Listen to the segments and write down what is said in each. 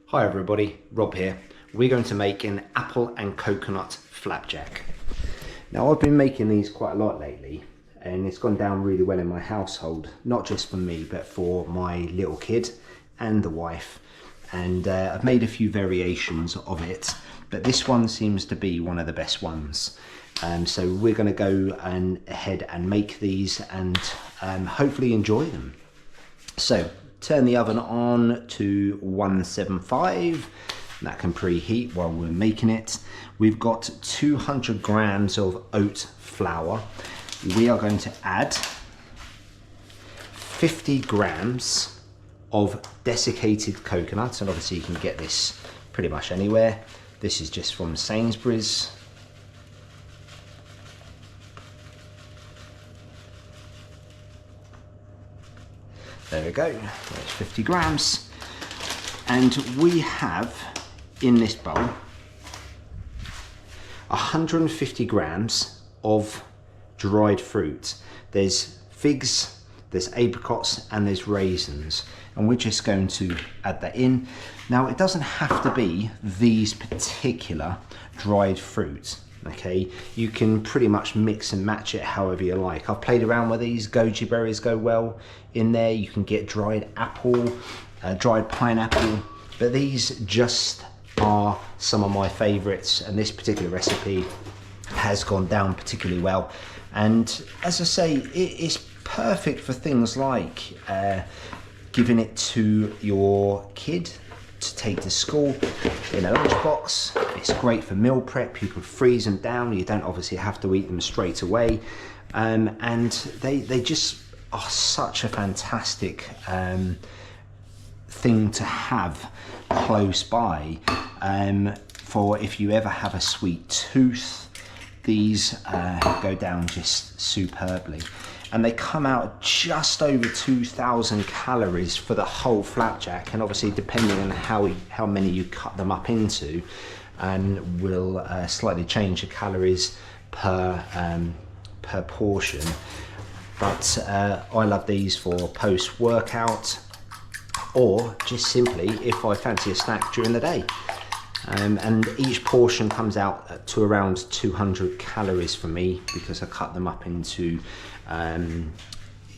Hi everybody, Rob here. We're going to make an apple and coconut flapjack. Now I've been making these quite a lot lately and it's gone down really well in my household, not just for me but for my little kid and the wife, and I've made a few variations of it, but this one seems to be one of the best ones. So we're going to go ahead and make these and hopefully enjoy them. So turn the oven on to 175. That can preheat while we're making it. We've got 200 grams of oat flour. We are going to add 50 grams of desiccated coconut, and obviously you can get this pretty much anywhere. This is just from Sainsbury's. There we go, there's 50 grams. And we have in this bowl 150 grams of dried fruit. There's figs, there's apricots, and there's raisins. And we're just going to add that in. Now, it doesn't have to be these particular dried fruit. Okay, you can pretty much mix and match it however you like. I've played around with these. Goji berries go well in there. You can get dried apple, dried pineapple, but these just are some of my favorites, and this particular recipe has gone down particularly well. And as I say, it is perfect for things like giving it to your kid to take to school in a lunchbox. It's great for meal prep. You could freeze them down. You don't obviously have to eat them straight away, and they just are such a fantastic thing to have close by for if you ever have a sweet tooth. These go down just superbly. And they come out just over 2,000 calories for the whole flapjack, and obviously depending on how many you cut them up into, and will slightly change the calories per portion. But I love these for post-workout, or just simply if I fancy a snack during the day. And each portion comes out to around 200 calories for me, because I cut them up into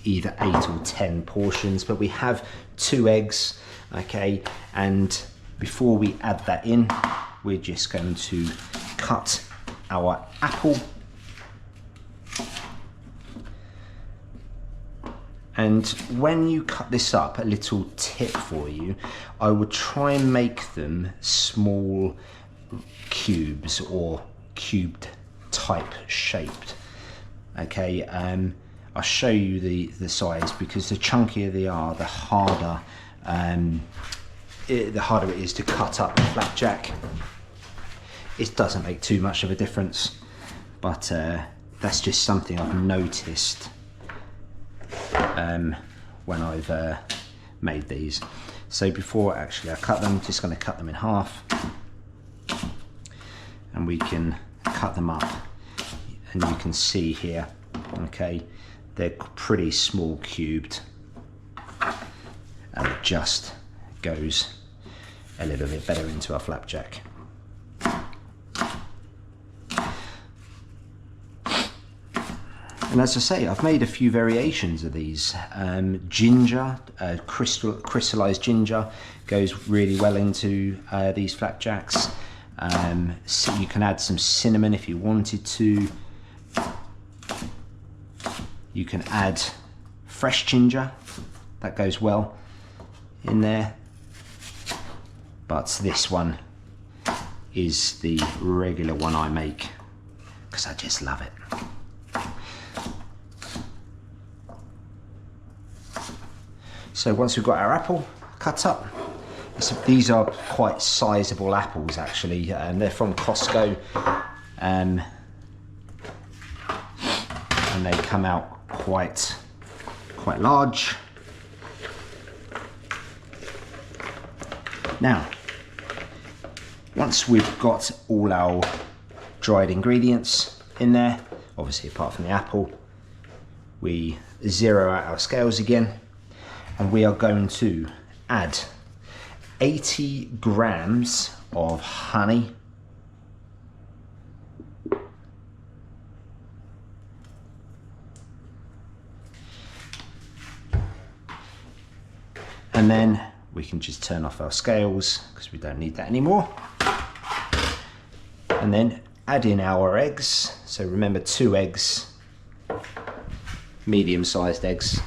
either 8 or 10 portions. But we have 2 eggs, okay, and before we add that in, we're just going to cut our apple. And when you cut this up, a little tip for you, I would try and make them small cubes or cubed type shaped. Okay, I'll show you the size, because the chunkier they are, the harder it is to cut up the flapjack. It doesn't make too much of a difference, but that's just something I've noticed when I've made these. So before actually I cut them, just going to cut them in half, and we can cut them up, and you can see here, okay, they're pretty small cubed, and it just goes a little bit better into our flapjack. And as I say, I've made a few variations of these. Ginger, crystallized ginger goes really well into these flapjacks. So you can add some cinnamon if you wanted to. You can add fresh ginger, that goes well in there. But this one is the regular one I make, because I just love it. So once we've got our apple cut up, these are quite sizable apples actually, and they're from Costco, and they come out quite large. Now, once we've got all our dried ingredients in there, obviously apart from the apple, we zero out our scales again, and we are going to add 80 grams of honey. And then we can just turn off our scales because we don't need that anymore. And then add in our eggs. So remember, 2 eggs, medium-sized eggs.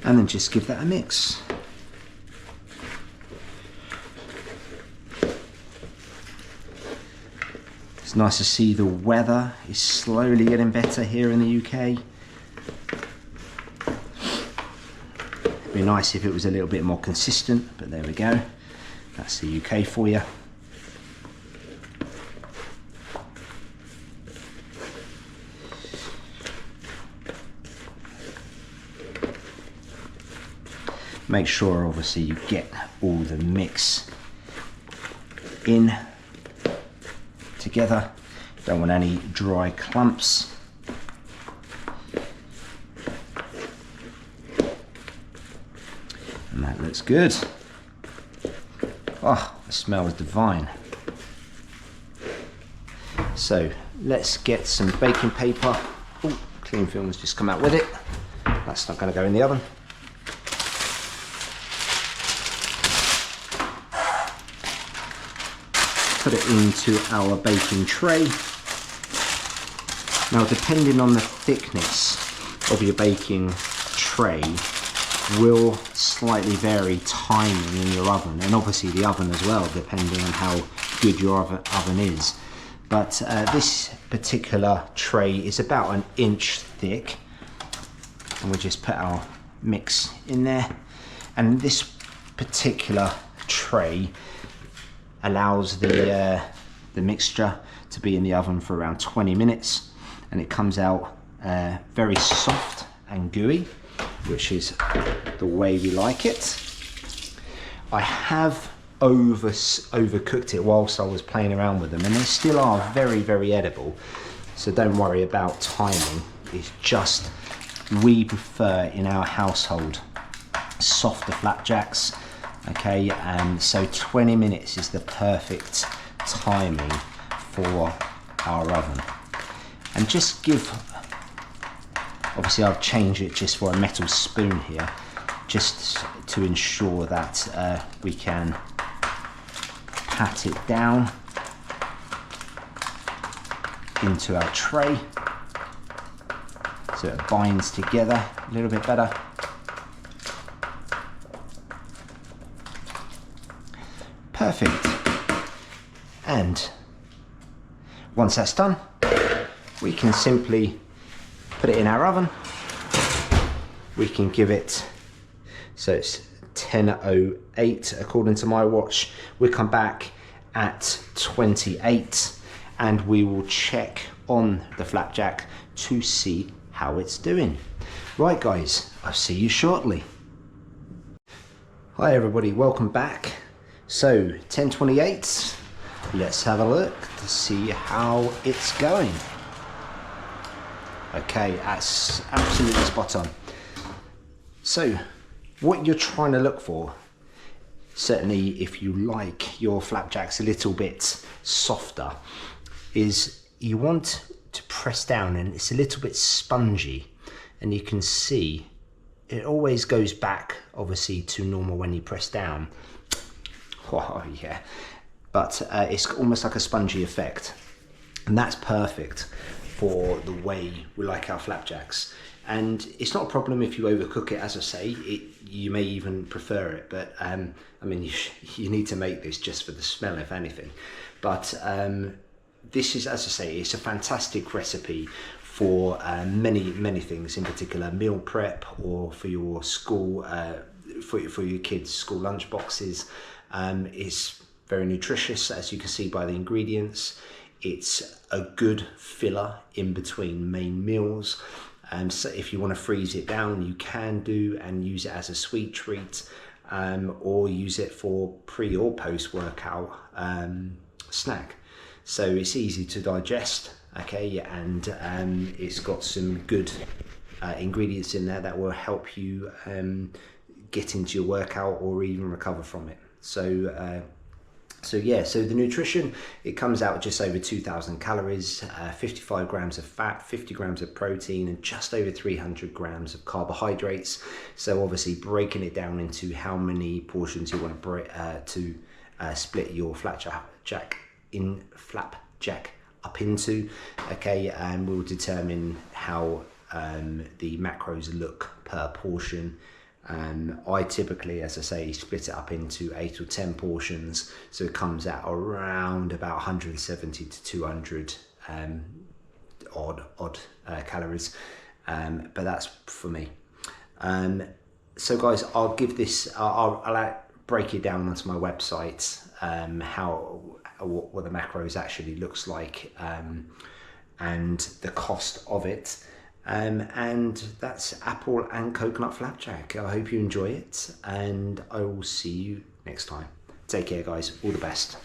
And then just give that a mix. It's nice to see the weather is slowly getting better here in the UK. It'd be nice if it was a little bit more consistent, but there we go. That's the UK for you. Make sure obviously you get all the mix in together. Don't want any dry clumps. And that looks good. Oh, the smell is divine. So let's get some baking paper. Oh, cling film has just come out with it. That's not going to go in the oven. Put it into our baking tray. Now, depending on the thickness of your baking tray will slightly vary timing in your oven, and obviously the oven as well, depending on how good your oven is. But this particular tray is about 1 inch thick, and we'll just put our mix in there. And this particular tray allows the mixture to be in the oven for around 20 minutes, and it comes out very soft and gooey, which is the way we like it. I have overcooked it whilst I was playing around with them, and they still are very, very edible, so don't worry about timing. It's just we prefer in our household softer flapjacks. Okay, and so 20 minutes is the perfect timing for our oven. And just give, obviously I've changed it just for a metal spoon here, just to ensure that we can pat it down into our tray so it binds together a little bit better. Perfect. And once that's done, we can simply put it in our oven. We can give it, so it's 10:08 according to my watch. We'll come back at 28 and we will check on the flapjack to see how it's doing. Right guys, I'll see you shortly. Hi everybody, welcome back. So 10:28, let's have a look to see how it's going. Okay, that's absolutely spot on. So what you're trying to look for, certainly if you like your flapjacks a little bit softer, is you want to press down and it's a little bit spongy, and you can see it always goes back obviously to normal when you press down. Oh yeah, but it's almost like a spongy effect, and that's perfect for the way we like our flapjacks. And it's not a problem if you overcook it, as I say. You may even prefer it, but I mean, you need to make this just for the smell, if anything. But this is, as I say, it's a fantastic recipe for many things, in particular meal prep or for your school, for your kids' school lunch boxes. It's very nutritious, as you can see by the ingredients. It's a good filler in between main meals. So if you want to freeze it down, you can do, and use it as a sweet treat, or use it for pre or post workout snack. So it's easy to digest, okay, and it's got some good ingredients in there that will help you get into your workout or even recover from it. So the nutrition, it comes out just over 2,000 calories, 55 grams of fat, 50 grams of protein, and just over 300 grams of carbohydrates. So obviously breaking it down into how many portions you want to split your flapjack up into, okay, and we'll determine how the macros look per portion. I typically, as I say, split it up into 8 or 10 portions, so it comes out around about 170 to 200 odd calories, but that's for me. So guys, I'll give this, I'll break it down onto my website, what the macros actually looks like, and the cost of it. And that's apple and coconut flapjack. I hope you enjoy it, and I will see you next time. Take care, guys. All the best.